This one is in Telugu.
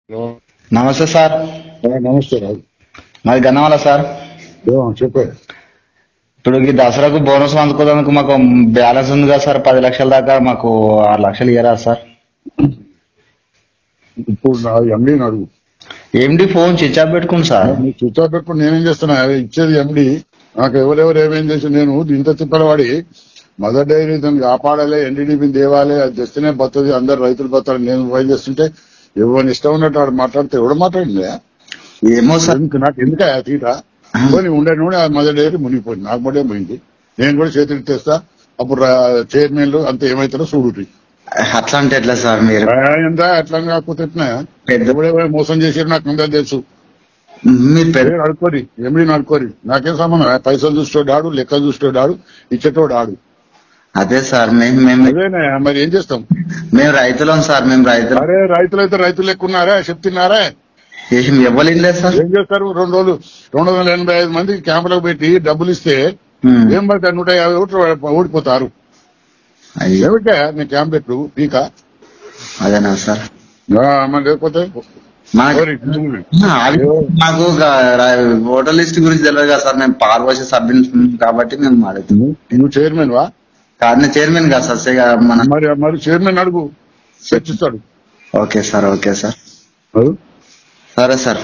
హలో. నమస్తే సార్. నమస్తే రాజు. మాది గన్నవల్ల సార్. చెప్పే. ఇప్పుడు ఈ దసరాకు బోనస్ అందుకోవడానికి మాకు బ్యాలెన్స్ ఉంది కదా సార్, 10 లక్షల దాకా. మాకు 6 లక్షలు ఇయ్యరా సార్? ఇప్పుడు నా ఎండీని అడుగు. ఏంటి ఫోన్ స్విచ్ ఆఫ్ పెట్టుకుని సార్? నీకు స్విచ్ ఆఫ్ పెట్టుకుని నేనేం చేస్తున్నా? ఇచ్చేది ఎండి. నాకు ఎవరెవరు ఏమేం చేసి నేను ఇంత తిప్పలవాడి మదర్ డైరీ దాన్ని కాపాడాలి, ఎన్డీడీపీని దేవాలి, అది తెస్తేనే బతుంది, అందరు రైతులు బతారు. నేను ఫైల్ చేస్తుంటే ఎవరిని ఇష్టం ఉన్నట్టు వాడు మాట్లాడితే ఎవడు మాట్లాడింది? ఏమో సార్. నాకు ఎందుక తీట కొని ఉండే నూనె ఆ మదర్ డైరీ మునిగిపోయింది. నాకు మడే పోయింది. నేను కూడా చేతికి తెస్తా. అప్పుడు చైర్మన్లు అంత ఏమైతారో చూడు. అట్లా అంటే ఎట్లా సార్? మీరు ఎంత అట్లా కాకపోతే ఎట్లా? పెద్ద ఎవడెవడో మోసం చేసారు నాకు అందరూ తెలుసు. మీరు పెద్ద అడుకోరి ఎండి అడుకోరి, నాకేం సంబంధం? పైసలు చూసేటోడాడు, లెక్కలు చూసేటోడాడు, ఇచ్చేటోడాడు. అదే సార్. అదేనా మరి ఏం చేస్తాం? మేము రైతులం సార్. మేము రైతులు. అరే రైతులైతే రైతులు ఎక్కున్నారా? చెప్తున్నారా? ఏం ఇవ్వలేదు సార్. ఏం చేస్తారు? 285 మంది క్యాంపులకు పెట్టి డబ్బులు ఇస్తే ఏం పడతారు? 150 ఓట్లు ఓడిపోతారు. ఏమిటా నీ క్యాంప్ పెట్టు పీక? అదేనా సార్? మరి లేకపోతే మాకు ఓటర్ లిస్ట్ గురించి తెలియదు కదా సార్. మేము పార్వశ సభ్యులు కాబట్టి మేము అడుగుతున్నాం. నువ్వు చైర్మన్ వా? కాదు, చైర్మన్ కాదు సార్. మరి చైర్మన్ అడుగు, చర్చిస్తాడు. Okay sir. Okay sir. సరే సార్.